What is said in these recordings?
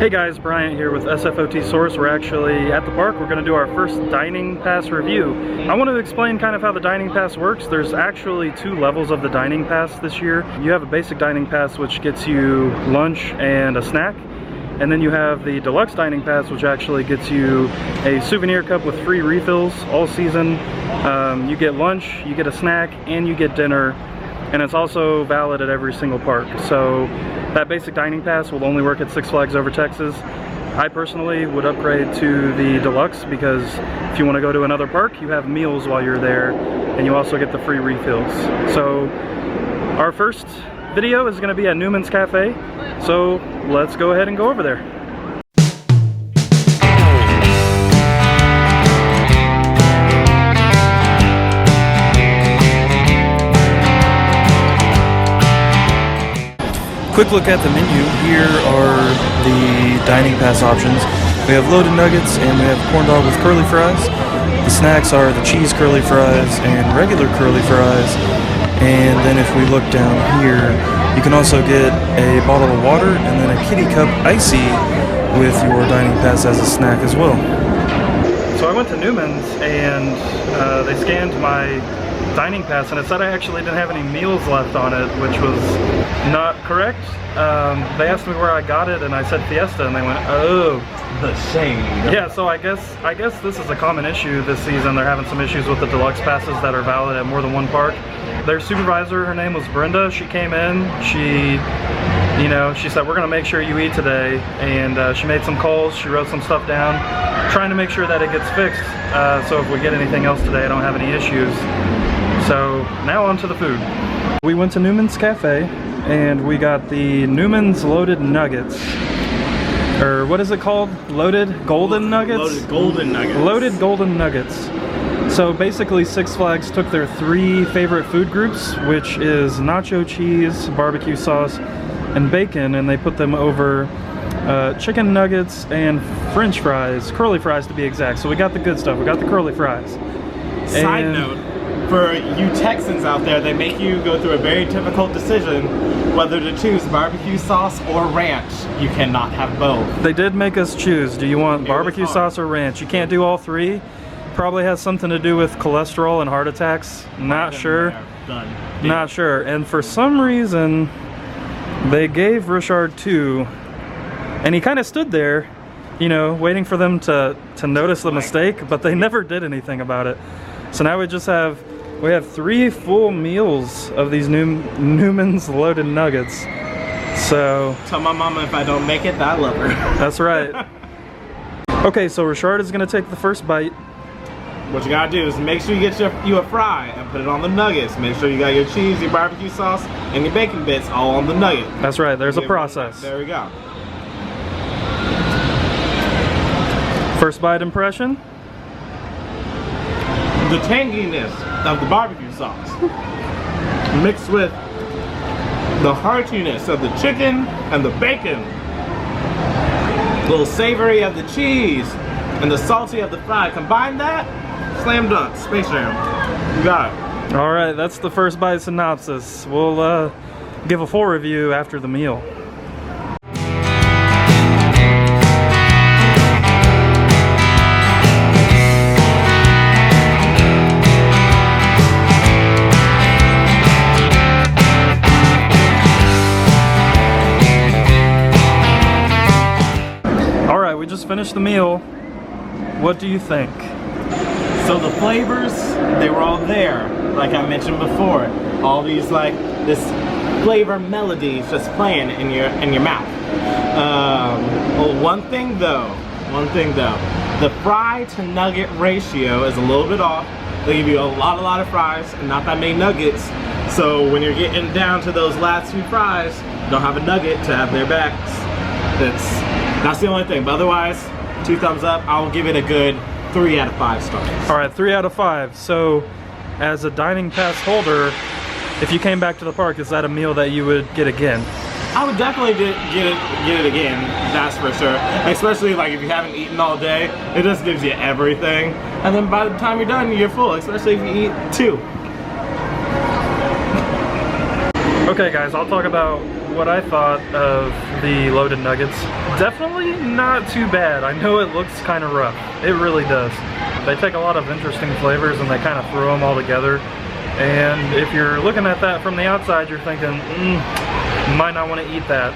Hey guys, Bryant here with SFOT Source. We're actually at the park. We're going to do our first dining pass review. I want to explain kind of how the dining pass works. There's actually 2 levels of the dining pass this year. You have a basic dining pass which gets you lunch and a snack. And then you have the deluxe dining pass which actually gets you a souvenir cup with free refills all season. You get lunch, you get a snack, and you get dinner. And it's also valid at every single park. So that basic dining pass will only work at Six Flags Over Texas. I personally would upgrade to the deluxe because if you want to go to another park, you have meals while you're there and you also get the free refills. So our first video is going to be at Newman's Cafe. So let's go ahead and go over there. Quick look at the menu. Here are the dining pass options. We have loaded nuggets and we have corn dog with curly fries. The snacks are the cheese curly fries and regular curly fries. And then if we look down here, you can also get a bottle of water and then a kitty cup icy with your dining pass as a snack as well. So I went to Newman's and they scanned my dining pass and it said I actually didn't have any meals left on it, which was not correct. They asked me where I got it and I said Fiesta and they went, oh. The shade. Yeah, so I guess this is a common issue this season. They're having some issues with the deluxe passes that are valid at more than one park. Their supervisor, her name was Brenda, she came in, she said, we're gonna make sure you eat today, and she made some calls, she wrote some stuff down, trying to make sure that it gets fixed, so if we get anything else today, I don't have any issues. So now on to the food. We went to Newman's Cafe and we got the Newman's Loaded Nuggets. Or what is it called? Loaded Golden Nuggets? Loaded Golden Nuggets. Loaded Golden Nuggets. So basically Six Flags took their 3 favorite food groups, which is nacho cheese, barbecue sauce, and bacon, and they put them over chicken nuggets and french fries, curly fries to be exact. So we got the good stuff, we got the curly fries. Side note, for you Texans out there, they make you go through a very difficult decision whether to choose barbecue sauce or ranch. You cannot have both. They did make us choose. Do you want barbecue sauce or ranch? You can't do all 3. Probably has something to do with cholesterol and heart attacks. Not sure. Done. Not sure. And for some reason, they gave Richard 2, and he kind of stood there, you know, waiting for them to notice the mistake, but they never did anything about it. So now we have 3 full meals of these Newman's Loaded Nuggets. So tell my mama if I don't make it that I love her. That's right. Okay, so Richard is gonna take the first bite. What you gotta do is make sure you get you a fry and put it on the nuggets. Make sure you got your cheese, your barbecue sauce, and your bacon bits all on the nugget. That's right, there's a process. There we go. First bite impression? The tanginess of the barbecue sauce mixed with the heartiness of the chicken and the bacon, a little savory of the cheese and the salty of the fry. Combine that, slam dunk, Space Jam. You got it. All right, that's the first bite synopsis. We'll give a full review after the meal. Finished the meal. What do you think? So the flavors, they were all there, like I mentioned before. All these this flavor melodies just playing in your mouth. Well, one thing though, the fry to nugget ratio is a little bit off. They give you a lot of fries and not that many nuggets. So when you're getting down to those last 2 fries, you don't have a nugget to have their backs. That's the only thing, but otherwise, 2 thumbs up. I'll give it a good 3 out of 5 stars. All right, 3 out of 5. So, as a dining pass holder, if you came back to the park, is that a meal that you would get again? I would definitely get it again, that's for sure. Especially like if you haven't eaten all day, it just gives you everything. And then by the time you're done, you're full, especially if you eat 2. Okay guys, I'll talk about what I thought of the loaded nuggets. Definitely not too bad. I know it looks kind of rough. It really does. They take a lot of interesting flavors and they kind of throw them all together. And if you're looking at that from the outside, you're thinking, might not want to eat that.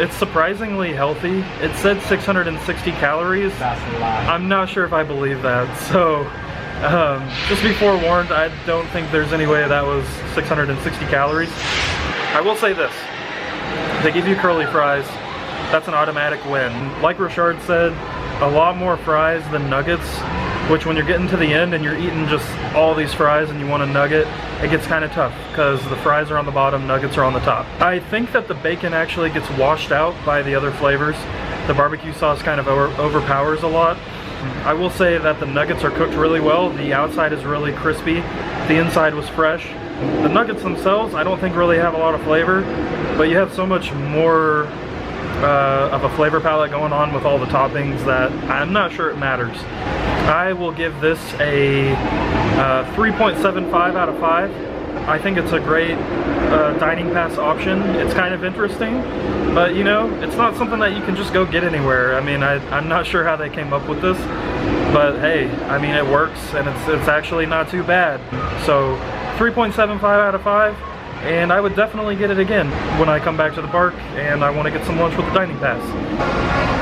It's surprisingly healthy. It said 660 calories. That's a lot. I'm not sure if I believe that. So just be forewarned, I don't think there's any way that was 660 calories. I will say this. They give you curly fries. That's an automatic win. Like Richard said, a lot more fries than nuggets, which when you're getting to the end and you're eating just all these fries and you want a nugget, it gets kind of tough because the fries are on the bottom, nuggets are on the top. I think that the bacon actually gets washed out by the other flavors. The barbecue sauce kind of overpowers a lot. I will say that the nuggets are cooked really well. The outside is really crispy. The inside was fresh. The nuggets themselves, I don't think really have a lot of flavor, but you have so much more of a flavor palette going on with all the toppings that I'm not sure it matters. I will give this a 3.75 out of 5. I think it's a great dining pass option. It's kind of interesting, but you know, it's not something that you can just go get anywhere. I mean, I'm not sure how they came up with this, but hey, I mean, it works and it's actually not too bad. So 3.75 out of 5. And I would definitely get it again when I come back to the park and I want to get some lunch with the dining pass.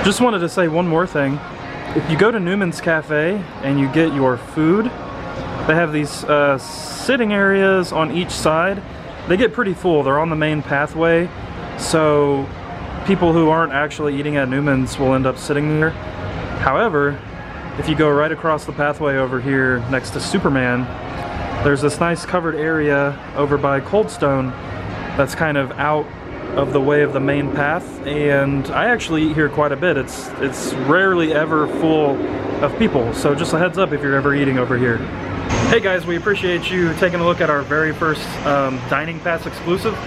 Just wanted to say one more thing. If you go to Newman's Cafe and you get your food, they have these sitting areas on each side. They get pretty full. They're on the main pathway, so people who aren't actually eating at Newman's will end up sitting there. However, if you go right across the pathway over here next to Superman, there's this nice covered area over by Cold Stone that's kind of out of the way of the main path, and I actually eat here quite a bit. It's rarely ever full of people, so just a heads up if you're ever eating over here. Hey guys, we appreciate you taking a look at our very first Dining Pass exclusive.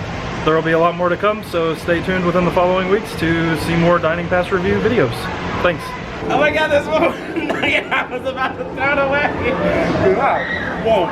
There will be a lot more to come, so stay tuned within the following weeks to see more Dining Pass review videos. Thanks. Oh my god, this one! I was about to throw it away! Whoa.